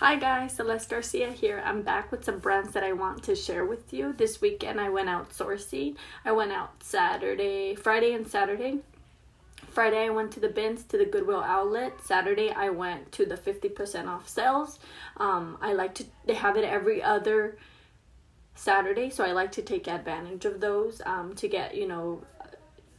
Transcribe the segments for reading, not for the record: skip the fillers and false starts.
Hi guys, Celeste Garcia here. I'm back with some brands that I want to share with you. This weekend I went out sourcing. I went out Friday and Saturday. Friday I went to the bins, to the Goodwill outlet. Saturday I went to the 50% off sales. They have it every other Saturday, so I like to take advantage of those to get,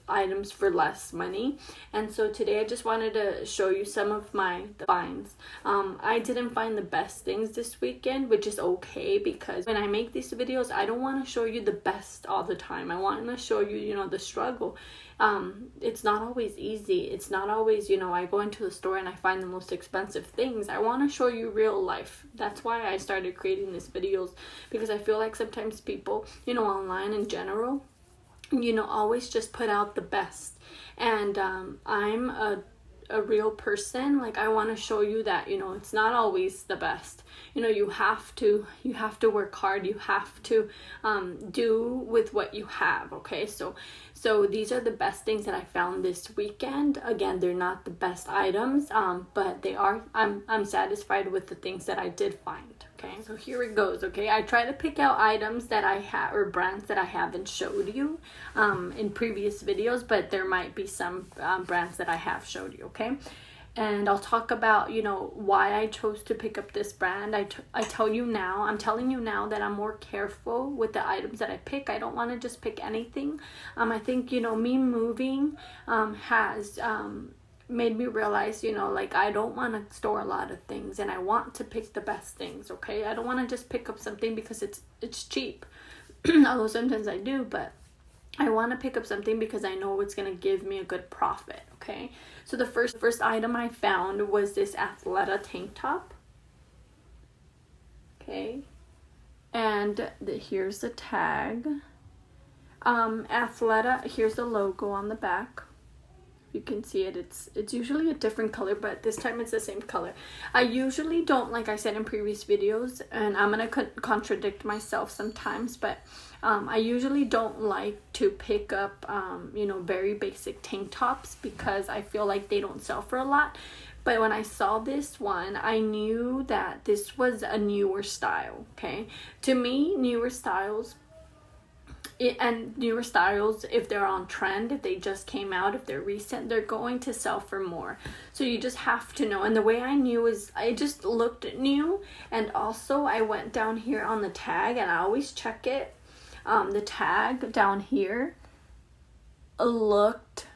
items for less money. And so today I just wanted to show you some of my finds. I didn't find the best things this weekend, which is okay, because when I make these videos I don't want to show you the best all the time. I want to show you, the struggle. It's not always easy. It's not always, I go into the store and I find the most expensive things. I want to show you real life. That's why I started creating these videos, because I feel like sometimes people, online in general, always just put out the best. And I'm a real person. Like, I want to show you that, it's not always the best. You have to work hard. You have to do with what you have. Okay, so these are the best things that I found this weekend. Again, they're not the best items, but they are. I'm satisfied with the things that I did find. Okay, so here it goes. Okay, I try to pick out items that I have, or brands that I haven't showed you in previous videos, but there might be some brands that I have showed you. Okay, and I'll talk about why I chose to pick up this brand. I'm telling you now that I'm more careful with the items that I pick. I don't want to just pick anything. I think me moving has made me realize, I don't want to store a lot of things, and I want to pick the best things. Okay, I don't want to just pick up something because it's cheap. Although sometimes I do, but I want to pick up something because I know it's going to give me a good profit. Okay, so the first item I found was this Athleta tank top. Okay, and here's the tag. Athleta, here's the logo on the back. You can see it. It's usually a different color, but this time it's the same color. I usually don't, like I said in previous videos, and I'm gonna contradict myself sometimes, but I usually don't like to pick up very basic tank tops, because I feel like they don't sell for a lot. But when I saw this one, I knew that this was a newer style. Okay, to me, newer styles, if they're on trend, if they just came out, if they're recent, they're going to sell for more. So you just have to know. And the way I knew is I just looked new, and also I went down here on the tag, and I always check it. The tag down here looked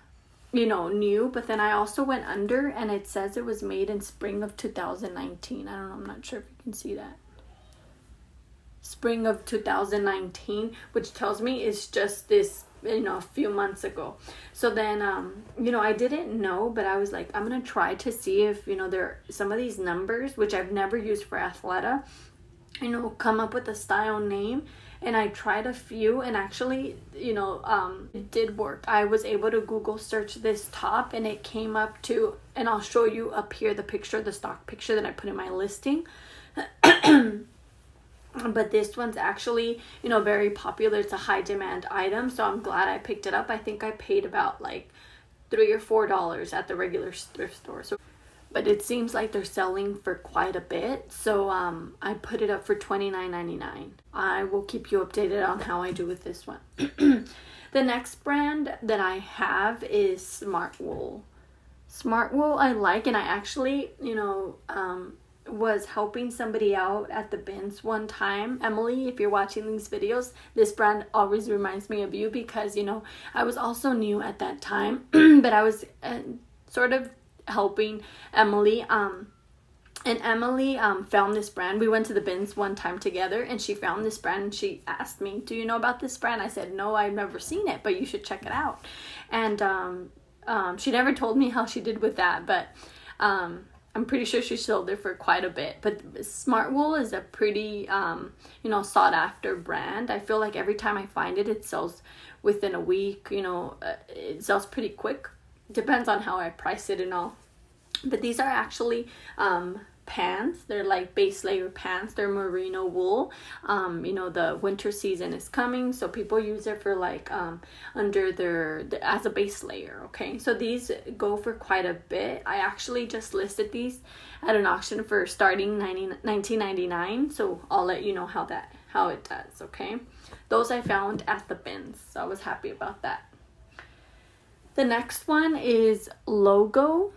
new, but then I also went under, and it says it was made in spring of 2019. I don't know, I'm not sure if you can see that. Spring of 2019, which tells me it's just this, a few months ago. So then, I didn't know, but I was like, I'm going to try to see if, there are some of these numbers, which I've never used for Athleta, come up with a style name. And I tried a few, and actually, it did work. I was able to Google search this top, and it came up to, and I'll show you up here the stock picture that I put in my listing. But this one's actually, very popular. It's a high demand item, so I'm glad I picked it up. I think I paid about like $3 or $4 at the regular thrift store. But it seems like they're selling for quite a bit, so I put it up for $29.99. I will keep you updated on how I do with this one. The next brand that I have is Smartwool. Smartwool I like, and I actually, was helping somebody out at the bins one time. Emily, if you're watching these videos, this brand always reminds me of you, because I was also new at that time, but I was sort of helping Emily, and Emily found this brand. We went to the bins one time together, and she found this brand, and she asked me, do you know about this brand? I said, no, I've never seen it, but you should check it out. And she never told me how she did with that, but I'm pretty sure she sold it for quite a bit. But Smartwool is a pretty, sought after brand. I feel like every time I find it, it sells within a week. It sells pretty quick. Depends on how I price it and all. But these are actually pants. They're like base layer pants. They're merino wool. The winter season is coming, so people use it for like under their as a base layer. Okay, so these go for quite a bit. I actually just listed these at an auction for starting $19.99. So I'll let you know how it does. Okay, those I found at the bins, so I was happy about that. The next one is Logo.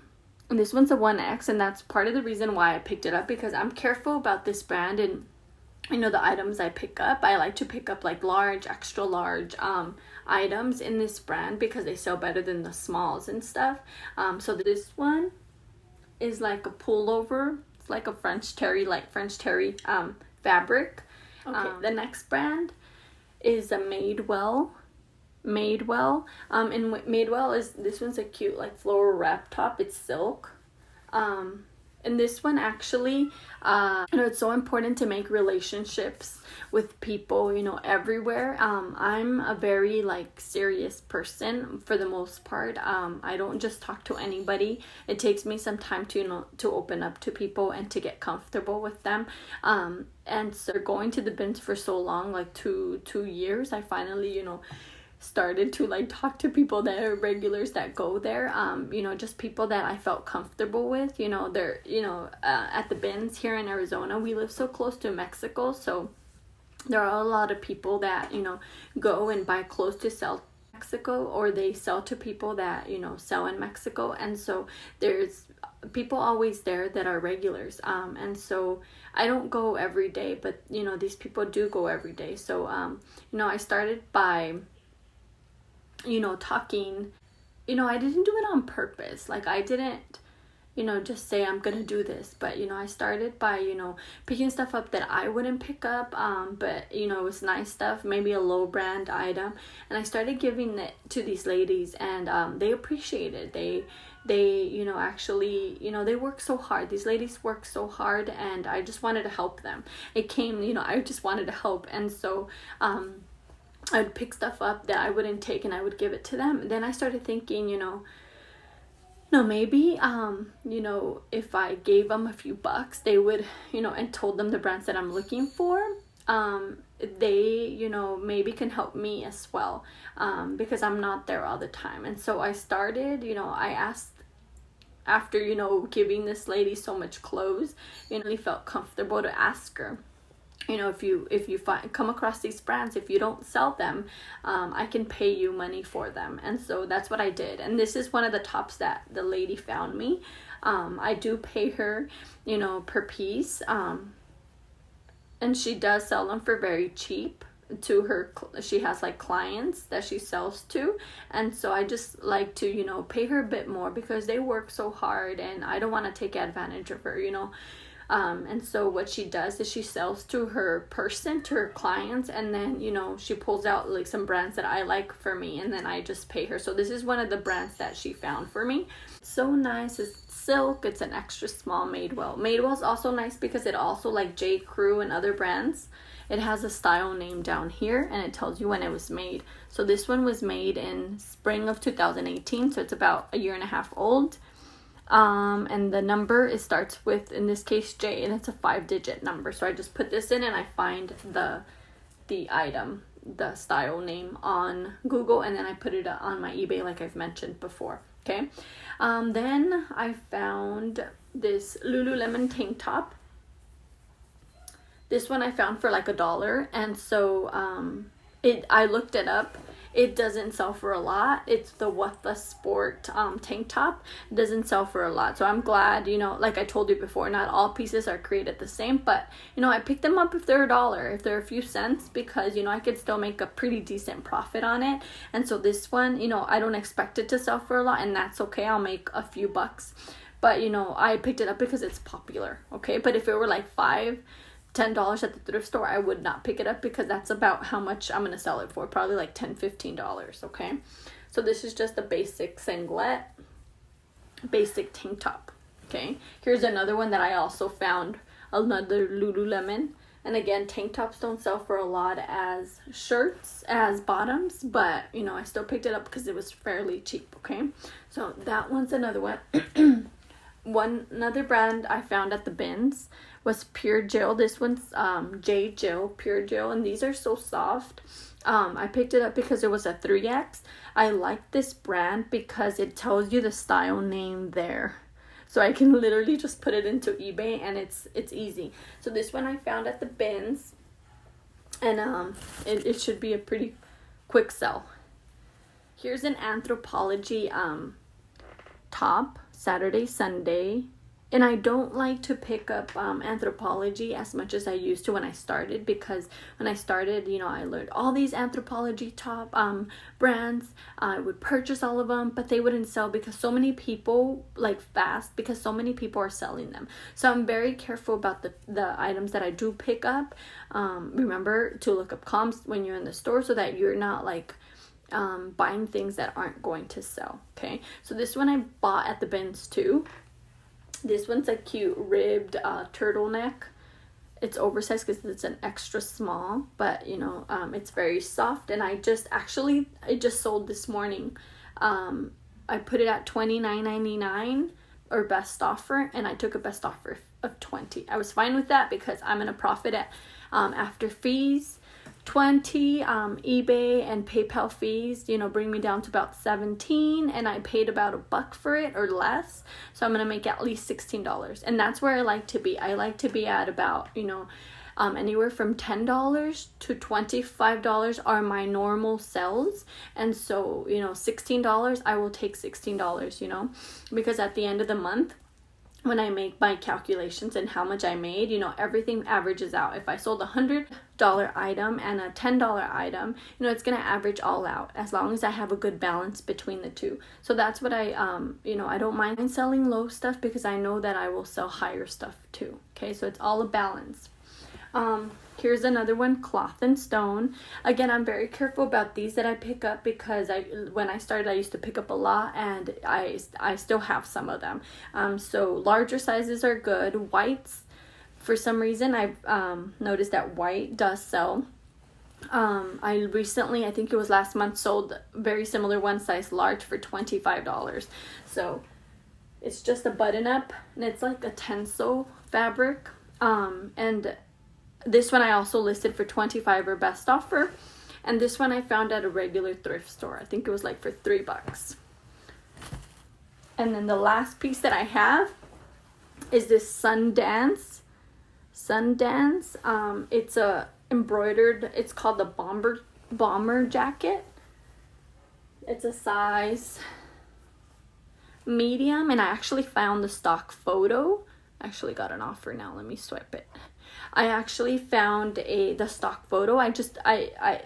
And this one's a 1X, and that's part of the reason why I picked it up, because I'm careful about this brand and the items I pick up. I like to pick up like large, extra large items in this brand because they sell better than the smalls and stuff. So this one is like a pullover. It's like a French terry fabric. Okay. The next brand is a Madewell. And Madewell is, this one's a cute like floral wrap top. It's silk. And this one actually, it's so important to make relationships with people, everywhere. I'm a very like serious person for the most part. I don't just talk to anybody. It takes me some time to open up to people and to get comfortable with them. And so going to the bins for so long, like two years, I finally, started to like talk to people that are regulars that go there, just people that I felt comfortable with. They're at the bins here in Arizona, we live so close to Mexico, so there are a lot of people that go and buy clothes to sell Mexico, or they sell to people that sell in Mexico, and so there's people always there that are regulars, and so I don't go every day, but these people do go every day. So I started by talking. I didn't do it on purpose. Like I didn't just say I'm gonna do this, but I started by picking stuff up that I wouldn't pick up, but it was nice stuff, maybe a low brand item, and I started giving it to these ladies, and they appreciate it. They actually they work so hard. These ladies work so hard, and I just wanted to help them. It came, I just wanted to help, and so I'd pick stuff up that I wouldn't take and I would give it to them. And then I started thinking, maybe, if I gave them a few bucks, they would, and told them the brands that I'm looking for, they, maybe can help me as well, because I'm not there all the time. And so I started, I asked, after, giving this lady so much clothes, I felt comfortable to ask her, if you come across these brands, if you don't sell them, I can pay you money for them. And so that's what I did. And this is one of the tops that the lady found me. I do pay her, per piece. And she does sell them for very cheap to her. She has like clients that she sells to. And so I just like to, pay her a bit more because they work so hard and I don't want to take advantage of her, and so what she does is she sells to her clients, and then she pulls out like some brands that I like for me, and then I just pay her. So this is one of the brands that she found for me. It's so nice. It's silk. It's an extra small Madewell. Madewell's also nice because it also, like J. Crew and other brands, it has a style name down here and it tells you when it was made. So this one was made in spring of 2018, so it's about a year and a half old. And the number, it starts with, in this case, J, and it's a 5-digit number. So I just put this in and I find the item, the style name on Google, and then I put it on my eBay like I've mentioned before. Okay. Then I found this Lululemon tank top. This one I found for like $1, and so I looked it up. It doesn't sell for a lot. It's the What the Sport tank top. It doesn't sell for a lot. So I'm glad, like I told you before, not all pieces are created the same. But, I picked them up if they're $1, if they're a few cents, because, I could still make a pretty decent profit on it. And so this one, I don't expect it to sell for a lot, and that's okay. I'll make a few bucks. But, I picked it up because it's popular, okay? But if it were like $10 at the thrift store, I would not pick it up because that's about how much I'm going to sell it for. Probably like $10-15, okay? So this is just a basic singlet, basic tank top, okay? Here's another one that I also found, another Lululemon. And again, tank tops don't sell for a lot as shirts, as bottoms, but, I still picked it up because it was fairly cheap, okay? So that one's another one. Another brand I found at the bins was Pure Gel. This one's J Gel, Pure Gel, and these are so soft. I picked it up because it was a 3X. I like this brand because it tells you the style name there. So I can literally just put it into eBay and it's easy. So this one I found at the bins, and it should be a pretty quick sell. Here's an Anthropologie top, Saturday, Sunday. And I don't like to pick up Anthropologie as much as I used to when I started, because when I started, you know, I learned all these Anthropologie top brands. I would purchase all of them, but they wouldn't sell because so many people, like fast, because so many people are selling them. So I'm very careful about the items that I do pick up. Remember to look up comps when you're in the store so that you're not like buying things that aren't going to sell. Okay, so this one I bought at the bins too. This one's a cute ribbed turtleneck. It's oversized because it's an extra small, but you know, it's very soft. And I just sold this morning. I put it at $29.99 or best offer, and I took a best offer of $20. I was fine with that because I'm gonna profit at after fees. $20 eBay and PayPal fees, you know, bring me down to about $17, and I paid about $1 for it or less, so I'm gonna make at least $16, and that's where I like to be. I like to be at about, you know, anywhere from $10 to $25 are my normal sales, and so, you know, $16, I will take $16, you know, because at the end of the month, when I make my calculations and how much I made, you know, everything averages out. If I sold a $100 item and a $10 item, you know, it's going to average all out as long as I have a good balance between the two. So that's what I, you know, I don't mind selling low stuff because I know that I will sell higher stuff too. Okay, so it's all a balance. Here's another one, Cloth and Stone. Again, I'm very careful about these that I pick up because when I started, I used to pick up a lot, and I still have some of them. So larger sizes are good. Whites, for some reason, I've noticed that white does sell. I recently, I think it was last month, sold very similar one size large for $25. So it's just a button up, and it's like a tencel fabric. And this one I also listed for $25 or best offer, and this one I found at a regular thrift store. I think it was like for $3. And then the last piece that I have is this Sundance. It's a embroidered. It's called the bomber jacket. It's a size medium, and I actually found the stock photo. I actually got an offer now. Let me swipe it. I actually found the stock photo.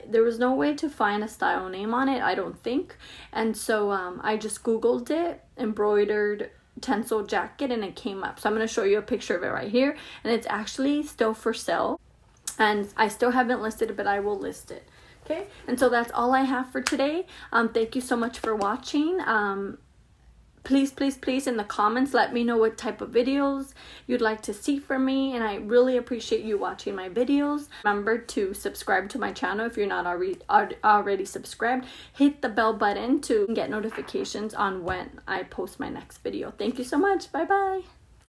There was no way to find a style name on it, I don't think. And so I just Googled it, embroidered tencel jacket, and it came up. So I'm going to show you a picture of it right here. And it's actually still for sale. And I still haven't listed it, but I will list it. Okay, and so that's all I have for today. Thank you so much for watching. Please in the comments let me know what type of videos you'd like to see from me, and I really appreciate you watching my videos. Remember to subscribe to my channel if you're not already subscribed. Hit the bell button to get notifications on when I post my next video. Thank you so much. Bye bye.